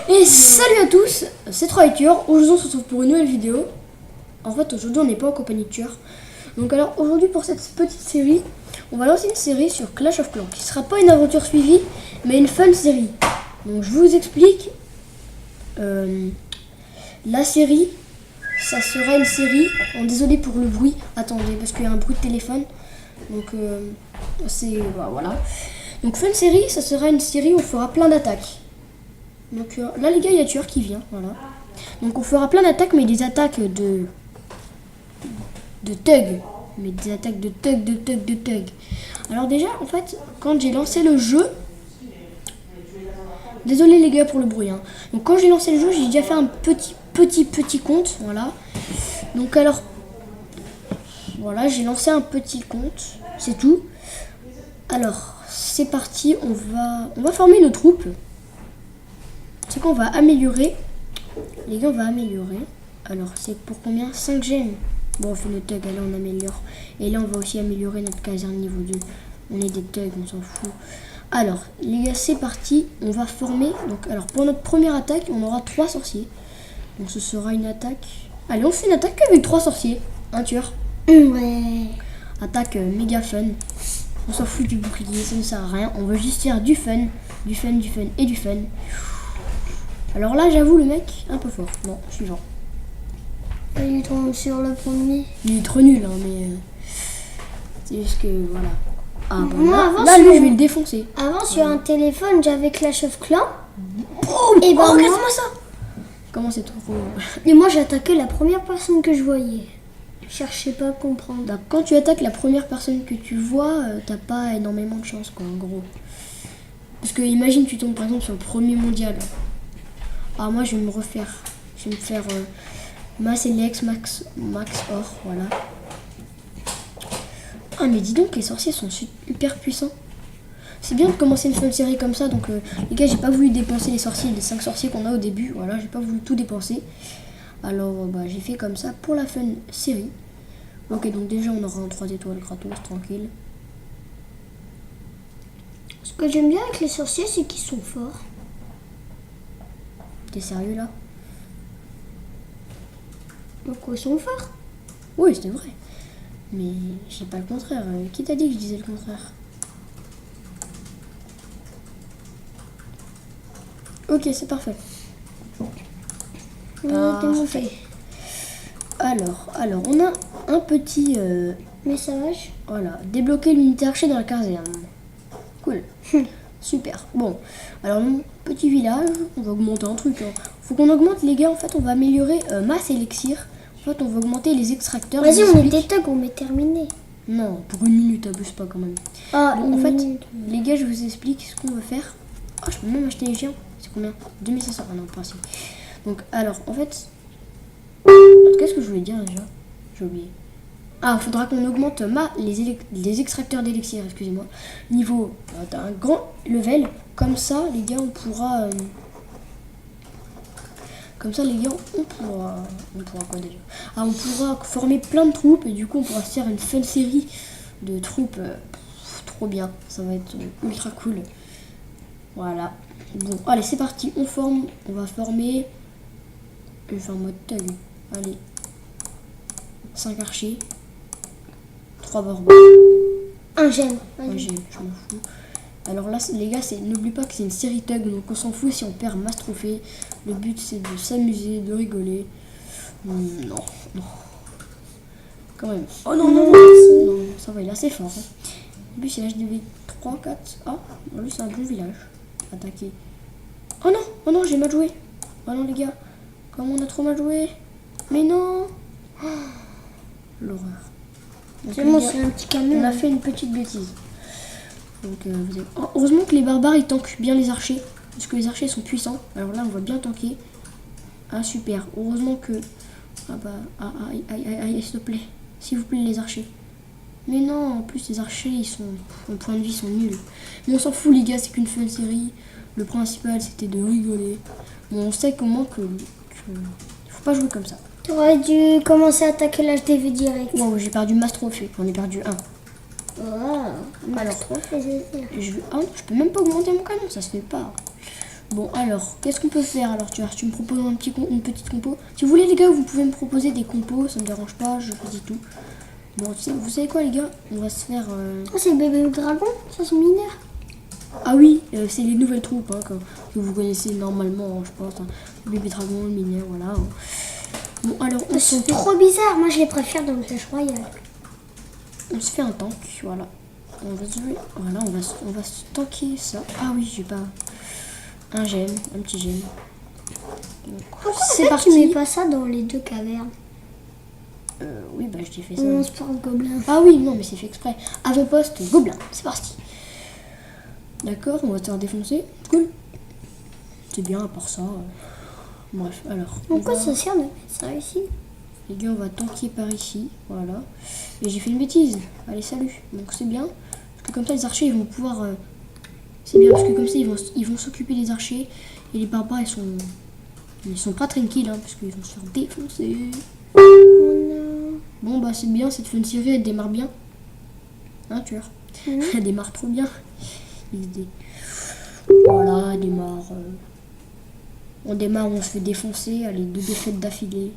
Et salut à tous, c'est Troyture. Aujourd'hui on se retrouve pour une nouvelle vidéo. En fait aujourd'hui on n'est pas en compagnie de tueurs. Donc alors aujourd'hui pour cette petite série, on va lancer une série sur Clash of Clans qui sera pas une aventure suivie mais une fun série. Donc je vous explique. La série, ça sera une série. Désolé pour le bruit, attendez parce qu'il y a un bruit de téléphone. Donc c'est voilà. Donc fun série, ça sera une série où on fera plein d'attaques. Donc là les gars, il y a tueur qui vient, voilà. Donc on fera plein d'attaques, mais des attaques de thug. Mais des attaques de thug. Alors déjà, en fait, quand j'ai lancé le jeu... Désolé les gars pour le bruit, hein. Donc quand j'ai lancé le jeu, j'ai déjà fait un petit compte, voilà. Donc alors... Voilà, j'ai lancé un petit compte, c'est tout. Alors, c'est parti, on va former nos troupes. C'est qu'on va améliorer. Les gars, on va améliorer. Alors, c'est pour combien? 5 gemmes. Bon, on fait nos thugs, allez, on améliore. Et là, on va aussi améliorer notre caserne niveau 2. On est des thugs, on s'en fout. Alors, les gars, c'est parti. On va former. Donc, alors, pour notre première attaque, on aura 3 sorciers. Donc, ce sera une attaque. Allez, on fait une attaque avec 3 sorciers. Un tueur. Ouais. Attaque méga fun. On s'en fout du bouclier, ça ne sert à rien. On veut juste faire du fun et du fun. Alors là, j'avoue, le mec, un peu fort. Bon, suivant. Il tombe sur le premier. Il est trop nul, hein, mais... c'est juste que, voilà. Ah, bon, Moi, là, lui, je vais le défoncer. Avant, sur un téléphone, j'avais Clash of Clans. Oh, Et ben, regarde-moi ça. Comment c'est trop... Et moi, j'attaquais la première personne que je voyais. Je cherchais pas à comprendre. Donc, quand tu attaques la première personne que tu vois, t'as pas énormément de chance, quoi, en gros. Parce que, imagine, tu tombes, par exemple, sur le premier mondial. Ah, moi, je vais me refaire. Je vais me faire... Mass Elex, Max Or, voilà. Ah mais dis donc, les sorciers sont hyper puissants. C'est bien de commencer une fun série comme ça, donc les gars, j'ai pas voulu dépenser les 5 sorciers qu'on a au début, voilà, j'ai pas voulu tout dépenser. Alors j'ai fait comme ça pour la fun série. Ok, donc déjà on aura un 3 étoiles gratos, tranquille. Ce que j'aime bien avec les sorciers, c'est qu'ils sont forts. T'es sérieux là? Pourquoi ils sont forts? Oui, c'est vrai. Mais j'ai pas le contraire. Qui t'a dit que je disais le contraire? Ok, c'est parfait. Parfait. Alors, on a un petit Message. voilà, débloquer l'unité archer dans la caserne. Cool. Super. Bon, alors mon petit village, on va augmenter un truc. Faut qu'on augmente les gars, en fait on va améliorer masse élixir. En fait on va augmenter les extracteurs. Vas-y, on est des thugs, on est terminé. Non, pour une minute, abuse pas quand même. Ah, Bon, en fait, les gars, je vous explique ce qu'on va faire. Oh, je peux même acheter les géants. C'est combien? 2500. Ah non, pas assez. Donc, alors, en fait... Qu'est-ce que je voulais dire déjà? J'ai oublié. Ah, il faudra qu'on augmente les extracteurs d'élixir, excusez-moi. Niveau d'un grand level. Comme ça, les gars, on pourra... Comme ça, les gars, on pourra quoi déjà? Ah, on pourra former plein de troupes et du coup, on pourra se faire une fun série de troupes. Trop bien, ça va être ultra cool. Voilà. Bon, allez, c'est parti. On forme. On va former. Je vais faire en mode thug. Allez. 5 archers. 3 barbares. un gemme. Un gemme, je m'en fous. Alors là, les gars, n'oublie pas que c'est une série thug, donc on s'en fout si on perd masse trophée. Le but, c'est de s'amuser, de rigoler. Non. Quand même. Oh non, ça va, il est assez fort. Hein. En plus, il a HDV 3, 4. Ah, lui, c'est un bon village. Attaquer. Oh non, j'ai mal joué. Oh non, les gars, comme on a trop mal joué. Mais non. Oh, l'horreur. C'est bon, c'est un petit camion. On a fait une petite bêtise. Donc, heureusement que les barbares ils tankent bien les archers. Parce que les archers sont puissants. Alors là, on va bien tanker. Ah, super. Heureusement que. Ah bah. Aïe, s'il te plaît. S'il vous plaît, les archers. Mais non, en plus, les archers, ils sont. En point de vie, ils sont nuls. Mais on s'en fout, les gars, c'est qu'une fun série. Le principal, c'était de rigoler. Bon, on sait comment que. Faut pas jouer comme ça. T'aurais dû commencer à attaquer l'HDV direct. Bon, j'ai perdu masse trophée. J'en ai perdu un. Oh, Alors, trop plaisir. ah non, je peux même pas augmenter mon canon, ça se fait pas. Bon, alors, qu'est-ce qu'on peut faire? Alors, tu me proposes une petite compo. Si vous voulez, les gars, vous pouvez me proposer des compos, ça me dérange pas, je vous dis tout. Bon, vous savez quoi, les gars? On va se faire... Ah, c'est le bébé dragon? Ça, c'est mineur. Ah oui, c'est les nouvelles troupes, hein, que vous connaissez normalement, je pense. Hein. Le bébé dragon, le mineur, voilà. Bon, alors, Ils sont trop bizarres. Moi, je les préfère dans le Clash Royale. On se fait un tank, voilà. On va jouer, voilà, on va se tanker ça. Ah oui, j'ai pas... Un gemme, un petit gemme. C'est parti. Tu mets pas ça dans les 2 cavernes? Oui, bah je t'ai fait ça. On se parle gobelin. Ah oui, non, mais c'est fait exprès. Avant-poste, gobelin, c'est parti. D'accord, on va te faire défoncer. Cool. C'est bien, à part ça. Bref, alors. Pourquoi ça sert de mettre ça ici? Les gars, on va tanker par ici. Voilà. Et j'ai fait une bêtise. Allez, salut. Donc c'est bien. Parce que comme ça, les archers, ils vont pouvoir... C'est bien, parce que comme ça, ils vont s'occuper des archers. Et les barbares, ils sont pas tranquilles, hein, parce qu'ils vont se faire défoncer. Bon, bah c'est bien, cette fun série, elle démarre bien. Hein, tueur? Elle démarre trop bien. Voilà, elle démarre. On démarre, on se fait défoncer. Allez, 2 défaites d'affilée.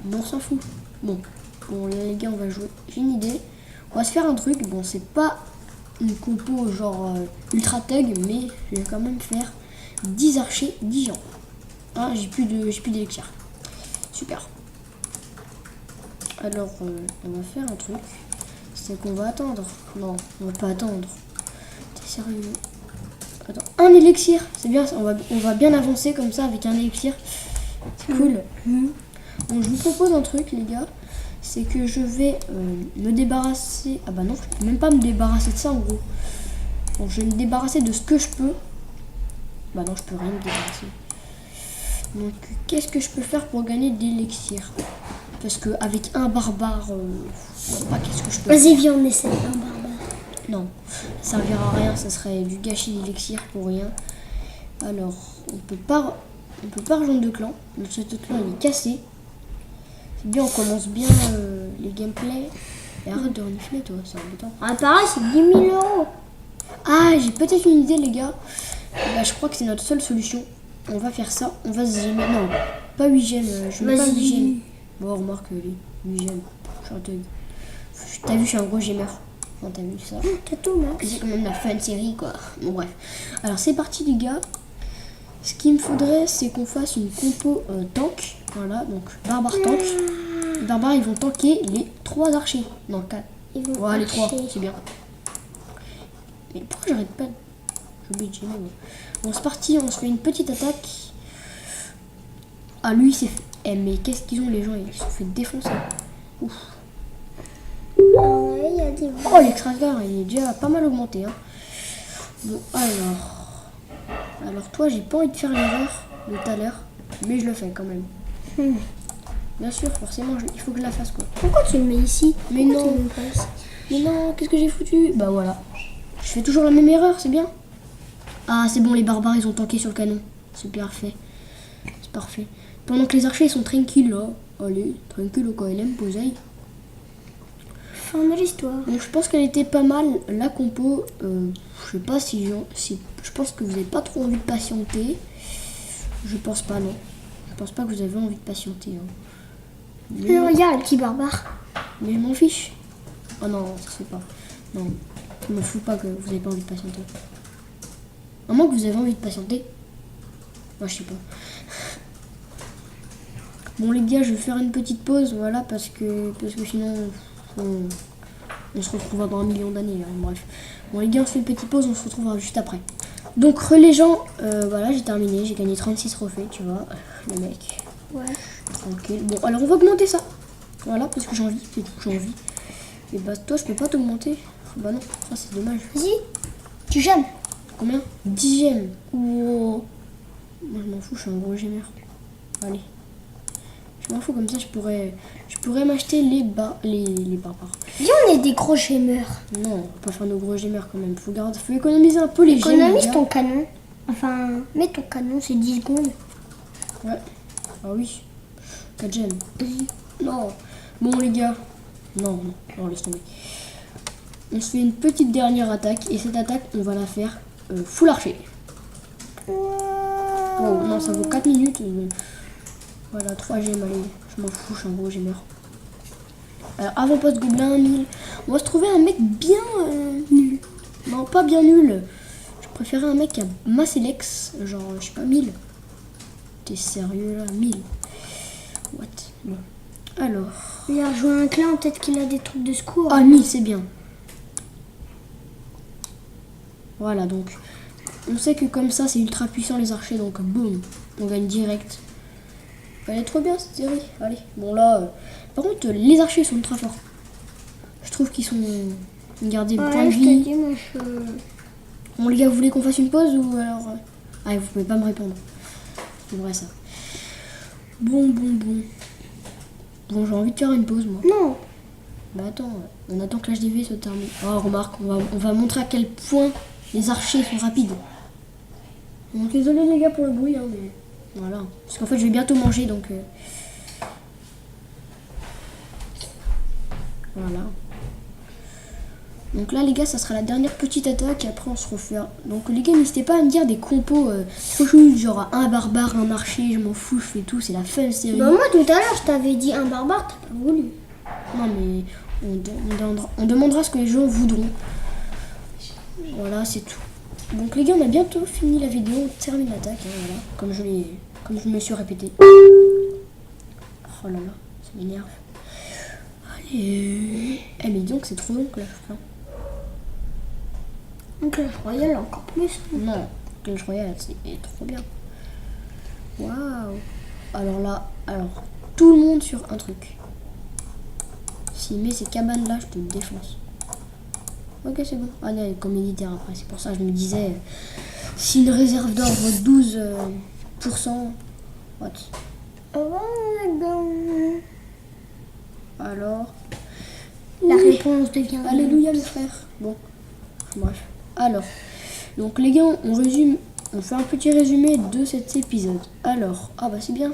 Bon, on s'en fout. Bon, là, les gars, on va jouer. J'ai une idée. On va se faire un truc. Bon, c'est pas une compo genre ultra thug, mais je vais quand même faire 10 archers, 10 gens. Ah, j'ai plus d'élixir. Super. Alors, on va faire un truc. C'est qu'on va attendre. Non, on va pas attendre. T'es sérieux? Attends, un élixir. C'est bien, on va bien avancer comme ça avec un élixir. C'est cool. Bon, je vous propose un truc, les gars. C'est que je vais me débarrasser... Ah bah non, je peux même pas me débarrasser de ça, en gros. Bon, je vais me débarrasser de ce que je peux. Bah non, je peux rien me débarrasser. Donc, qu'est-ce que je peux faire pour gagner de l'élixir? Parce qu'avec un barbare, je sais pas qu'est-ce que je peux faire. Vas-y, viens, on essaie un barbare. Non, ça servira à rien, ça serait du gâchis d'élixir pour rien. Alors, on peut pas rejoindre de clan. Notre clan, il est cassé. C'est bien, on commence bien les gameplays. Et arrête de renifler, toi, c'est embêtant. Ah, pareil, c'est 10 000 €. Ah, j'ai peut-être une idée, les gars. Bah, je crois que c'est notre seule solution. On va faire ça, on va se gemmer. Non, pas 8 gemmes, je mets pas 8 gemmes. Bon, remarque, les 8 gemmes, je suis un thug. T'as vu, je suis un gros gamer. Enfin, t'as vu ça. T'as tout, Max. C'est quand même la fun série, quoi. Bon, bref. Alors, c'est parti, les gars. Ce qu'il me faudrait, c'est qu'on fasse une compo tank. Voilà, donc barbare tank. Les barbares, ils vont tanker les 3 archers. Non, 4. Ouais, les 3, c'est bien. Mais pourquoi j'arrête pas? J'ai oublié de gêner. Bon, c'est parti, on se fait une petite attaque. Ah, lui, c'est fait. Eh, mais qu'est-ce qu'ils ont, les gens? Ils se sont fait défoncer. Ouf. Ouais, il y a des... Oh, l'extracteur, il est déjà pas mal augmenté. Hein. Bon, alors toi, j'ai pas envie de faire l'erreur de tout à l'heure, mais je le fais quand même. Bien sûr, forcément, il faut que je la fasse, quoi. Pourquoi tu le mets ici? Mais non, mais non, qu'est-ce que j'ai foutu? Bah voilà, je fais toujours la même erreur, c'est bien. Ah, c'est bon, les barbares, ils ont tanké sur le canon. C'est parfait. C'est parfait. Pendant que les archers, ils sont tranquilles, là. Allez, tranquille au KLM, posez. Fin de l'histoire. Donc je pense qu'elle était pas mal, la compo. Je sais pas si je pense que vous n'avez pas trop envie de patienter. Je pense pas, non. Je pense pas que vous avez envie de patienter. Hein. Mais regarde, le petit barbare. Mais je m'en fiche. Oh non, ça se fait pas. Non, je me fous pas que vous n'avez pas envie de patienter. À moins que vous avez envie de patienter. Moi, je sais pas. Bon les gars, je vais faire une petite pause, voilà, parce que sinon on se retrouvera dans 1 million d'années. Hein, bref. Bon les gars, on se fait une petite pause, on se retrouvera juste après. Donc les gens, voilà, j'ai terminé, j'ai gagné 36 trophées, tu vois, le mec. Ouais. Tranquille. Bon, alors on va augmenter ça. Voilà, parce que j'ai envie, c'est tout, j'ai envie. Et bah toi, je peux pas t'augmenter. Bah non, ça c'est dommage. Vas-y, tu gemmes. Combien? 10 gemmes. Wow. Moi je m'en fous, je suis un gros gemeur. Allez. Je m'en fous, comme ça je pourrais m'acheter les barbares. Viens, on est des gros gemeurs. Non, on va pas faire nos gros gemeurs quand même. Faut économiser un peu les gemmes. Économise ton canon. Enfin, mets ton canon, c'est 10 secondes. Ouais. Ah oui. 4 gemmes. Non. Bon les gars. Non, laisse tomber. On se fait une petite dernière attaque. Et cette attaque, on va la faire full archer. Oh, non, ça vaut 4 minutes. Voilà, 3 gemmes, allez, je m'en fous, je suis un gros gemeur. Alors, avant-poste gobelin, 1000. On va se trouver un mec bien nul. Non, pas bien nul. Je préférais un mec qui a Masselex, genre, je sais pas, 1000. T'es sérieux là, 1000. What? Bon. Alors. Il a rejoint un clan, peut-être qu'il a des trucs de secours. Ah, 1000, c'est bien. Voilà, donc. On sait que comme ça, c'est ultra puissant les archers, donc boum, on gagne direct. Elle est trop bien cette série. Allez, bon là. Par contre, les archers sont ultra forts. Je trouve qu'ils sont gardés le point de je vie. te dis, moi, Bon, les gars, vous voulez qu'on fasse une pause ou alors. Ah, vous pouvez pas me répondre. C'est vrai ça. Bon. Bon, j'ai envie de faire une pause moi. Non. Bah attends, on attend que l'HDV se termine. Oh, remarque, on va montrer à quel point les archers sont rapides. Donc désolé les gars pour le bruit, hein, mais voilà. Parce qu'en fait, je vais bientôt manger, donc. Voilà. Donc là, les gars, ça sera la dernière petite attaque et après on se refait. Donc les gars, n'hésitez pas à me dire des compos trop chelous, genre un barbare, un archer, je m'en fous, je fais tout, c'est la fun série. Bah, moi, tout à l'heure, je t'avais dit un barbare, t'as pas voulu. Non, mais on demandera ce que les gens voudront. Voilà, c'est tout. Donc les gars, on a bientôt fini la vidéo, on termine l'attaque, hein, voilà, comme je me suis répété. Oh là là, ça m'énerve. Allez. Eh mais donc c'est trop long que là, je Donc Clash Royale, encore plus. Non, Clash Royale, c'est trop bien. Waouh. Alors, tout le monde sur un truc. S'il met ces cabanes là, je te défonce. Ok, c'est bon. Ah non, comme militaire après, c'est pour ça que je me disais, si une réserve d'or vaut 12%, what? Alors, La réponse devient... alléluia mes frères. Bon, bref. Alors, donc les gars, on résume, on fait un petit résumé de cet épisode. Alors, ah bah c'est bien.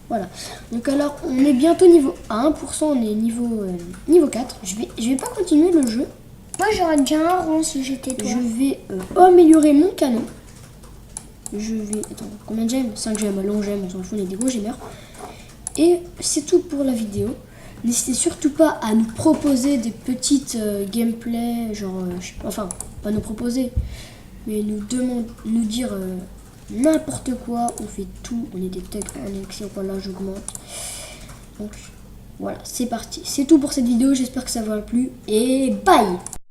Voilà. Donc alors, on est bientôt niveau 1%, on est niveau 4. Je vais pas continuer le jeu. Moi, j'aurais déjà un rang si j'étais toi. Je vais améliorer mon canon. Je vais... Attends, combien de gemmes? 5 gemmes, allons gemmes, on s'en fout, on est des gros gemmeurs. Et c'est tout pour la vidéo. N'hésitez surtout pas à nous proposer des petites gameplays, genre... enfin, pas nous proposer, mais nous dire n'importe quoi. On fait tout, on est des thugs en élection, voilà, j'augmente. Donc, voilà, c'est parti. C'est tout pour cette vidéo, j'espère que ça vous a plu. Et bye!